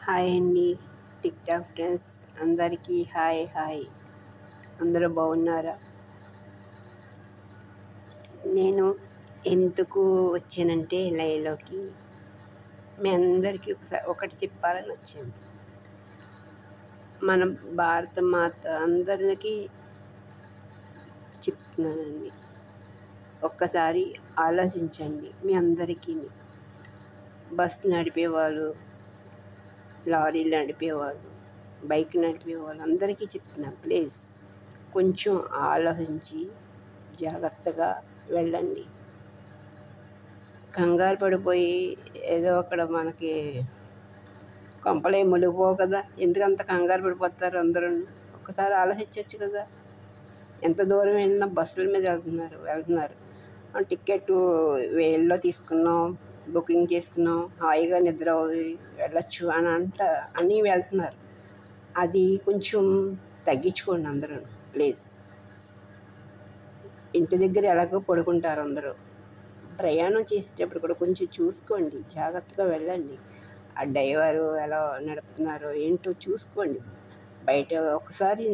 Hi అండి. Tick talk friends అందరికీ hi hi. అందరూ బాగున్నారా? నేను ఎందుకు వచ్చానంటే లైవ్లోకి మీ అందరికీ ఒకటి చెప్పాలని వచ్చాను. మన భారత మాత అందరికీ చెప్తున్నానండి. ఒక్కసారి ఆలోచించండి. మీ అందరికీ బస్సు నడిపేవాళ్ళు, లారీలు నడిపేవాళ్ళు, బైక్ నడిపేవాళ్ళు అందరికీ చెప్తున్నాను. ప్లీజ్ కొంచెం ఆలోచించి జాగ్రత్తగా వెళ్ళండి. కంగారు పడిపోయి ఏదో అక్కడ మనకి కొంపలే మునిగిపోవు కదా, ఎందుకంత కంగారు పడిపోతారు అందరూ? ఒక్కసారి ఆలోచించవచ్చు కదా. ఎంత దూరం వెళ్ళినా బస్సుల మీద వెళ్తున్నారు. టికెట్ వేల్లో తీసుకున్నాం, బుకింగ్ చేసుకున్నాం, హాయిగా నిద్ర వెళ్ళచ్చు అని వెళ్తున్నారు. అది కొంచెం తగ్గించుకోండి అందరూ ప్లీజ్. ఇంటి దగ్గర ఎలాగో పడుకుంటారు అందరూ. ప్రయాణం చేసేటప్పుడు కూడా కొంచెం చూసుకోండి, జాగ్రత్తగా వెళ్ళండి. ఆ డ్రైవరు ఎలా నడుపుతున్నారో ఏంటో చూసుకోండి. బయట ఒకసారి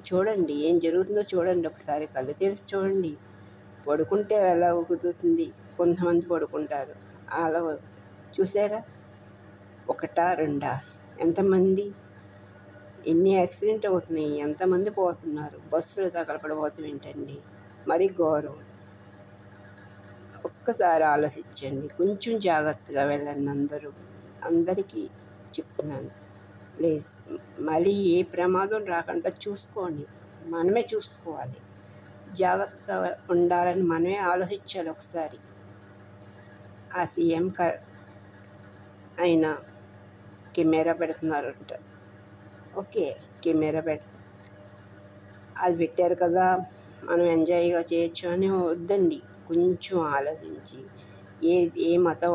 చూడండి, ఏం జరుగుతుందో చూడండి. ఒకసారి కళ్ళు తెరిచి చూడండి. పడుకుంటే ఎలా కుదురుతుంది? కొంతమంది పడుకుంటారు. అలా చూసారా? ఒకటా రెండా? ఎంతమంది, ఎన్ని యాక్సిడెంట్ అవుతున్నాయి, ఎంతమంది పోతున్నారు, బస్సులు తగలపడిపోతాం ఏంటండి? మరీ ఘోరం. ఒక్కసారి ఆలోచించండి, కొంచెం జాగ్రత్తగా వెళ్ళండి అందరికీ చెప్తున్నాను ప్లీజ్. మళ్ళీ ఏ ప్రమాదం రాకుండా చూసుకోండి. మనమే చూసుకోవాలి, జాగ్రత్తగా ఉండాలని మనమే ఆలోచించాలి. ఒకసారి ఆ సీఎం ఆయన కెమెరా పెడుతున్నారంట. ఓకే, కెమెరా అది పెట్టారు కదా, మనం ఎంజాయ్గా చేయొచ్చు అని వద్దండి. కొంచెం ఆలోచించి ఏ మతం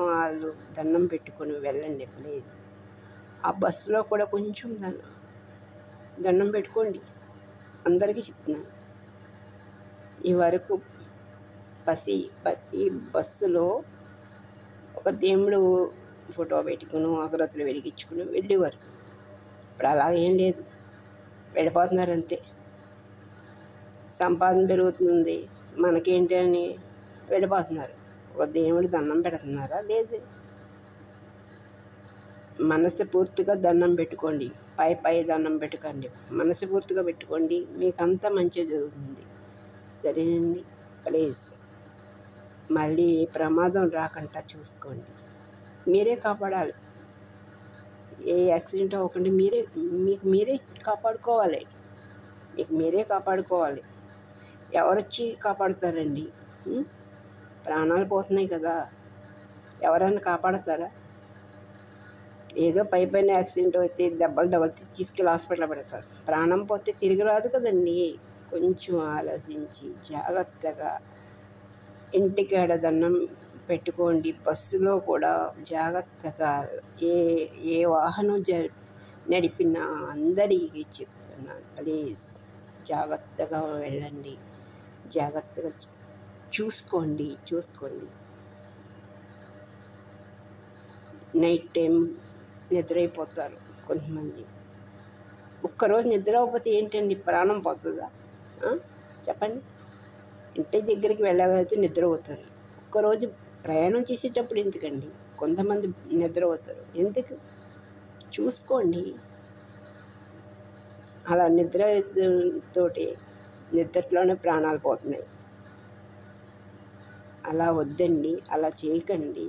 వాళ్ళు దండం పెట్టుకొని వెళ్ళండి ప్లీజ్. ఆ బస్సులో కూడా కొంచెం దండం పెట్టుకోండి. అందరికీ చెప్తున్నాను. ఈ వరకు ప్రతి బస్సులో ఒక దేవుడు ఫోటో పెట్టుకుని అగరత్తులు వెలిగించుకుని వెళ్ళేవారు. ఇప్పుడు అలాగేం లేదు, వెళ్ళిపోతున్నారు అంతే. సంపాదన పెరుగుతుంది మనకేంటి అని వెళ్ళిపోతున్నారు. ఒక దేవుడి దండం పెడుతున్నారా? లేదు. మనసు పూర్తిగా దండం పెట్టుకోండి. పై దండం పెట్టుకోండి, మనసు పూర్తిగా పెట్టుకోండి. మీకు అంతా మంచిగా జరుగుతుంది. సరేనండి ప్లీజ్. మళ్ళీ ఏ ప్రమాదం రాకుండా చూసుకోండి. మీరే కాపాడాలి. ఏ యాక్సిడెంట్ అవ్వకుండా మీరే కాపాడుకోవాలి. మీరే కాపాడుకోవాలి. ఎవరొచ్చి కాపాడుతారండి? ప్రాణాలు పోతున్నాయి కదా, ఎవరైనా కాపాడతారా? ఏదో పైన యాక్సిడెంట్ అయితే దెబ్బలు తగిలితే తీసుకెళ్ళి హాస్పిటల్లో పెడతారు. ప్రాణం పోతే తిరిగి రాదు కదండి. కొంచెం ఆలోచించి జాగ్రత్తగా ఇంటికాడ దండం పెట్టుకోండి. బస్సులో కూడా జాగ్రత్తగా ఏ వాహనం నడిపినా అందరికీ చెప్తున్నాను ప్లీజ్. జాగ్రత్తగా వెళ్ళండి, జాగ్రత్తగా చూసుకోండి. నైట్ టైం నిద్ర అయిపోతారు కొంతమంది. ఒక్కరోజు నిద్ర అవ్వకపోతే ఏంటండి, ప్రాణం పోతుందా? చెప్పండి. ఇంటి దగ్గరికి వెళ్ళగలిగితే నిద్ర అవుతారు. ఒక్కరోజు ప్రయాణం చేసేటప్పుడు ఎందుకండి కొంతమంది నిద్ర అవుతారు? ఎందుకు? చూసుకోండి. అలా నిద్రలోనే ప్రాణాలు పోతున్నాయి. అలా వద్దండి, అలా చేయకండి.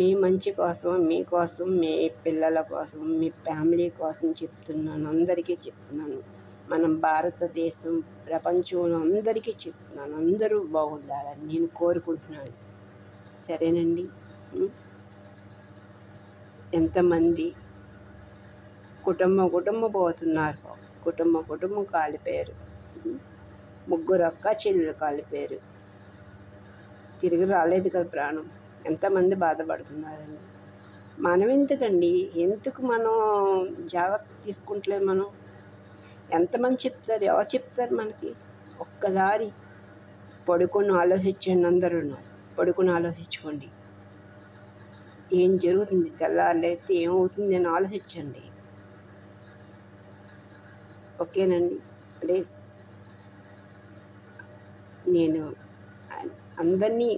మీ మంచి కోసం, మీకోసం, మీ పిల్లల కోసం, మీ ఫ్యామిలీ కోసం చెప్తున్నాను. అందరికీ చెప్తున్నాను. మనం భారతదేశం ప్రపంచంలో అందరికీ చెప్తున్నాను. అందరూ బాగుండాలని నేను కోరుకుంటున్నాను. సరేనండి. ఎంతమంది కుటుంబం పోతున్నారు. కుటుంబం కాలిపోయారు. 3 అక్క చెల్లెలు కాలిపోయారు. తిరిగి రాలేదు కదా ప్రాణం. ఎంతమంది బాధపడుతున్నారండి. మనం ఎందుకు మనం జాగ్రత్త తీసుకుంటలేదు? మనం ఎంతమంది చెప్తారు? ఎవరు చెప్తారు మనకి? ఒక్కసారి పడుకొని ఆలోచించండి. అందరూ పడుకొని ఆలోచించుకోండి. ఏం జరుగుతుంది, తెల్లారులేస్తే ఏమవుతుంది అని ఆలోచించండి. ఓకేనండి. ప్లీజ్ నేను అందరినీ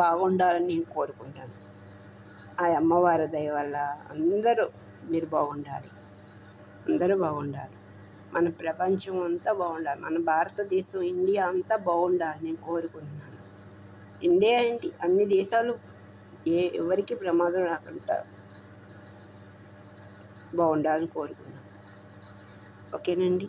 బాగుండాలని నేను కోరుకుంటాను. ఆ అమ్మవారి దయ వల్ల అందరూ మీరు బాగుండాలి, అందరూ బాగుండాలి. మన ప్రపంచం అంతా బాగుండాలి, మన భారతదేశం ఇండియా అంతా బాగుండాలి నేను కోరుకుంటున్నాను. ఇండియా ఏంటి, అన్ని దేశాలు ఎవరికి ప్రమాదం రాకుండా బాగుండాలని కోరుకున్నాను. ఓకేనండి.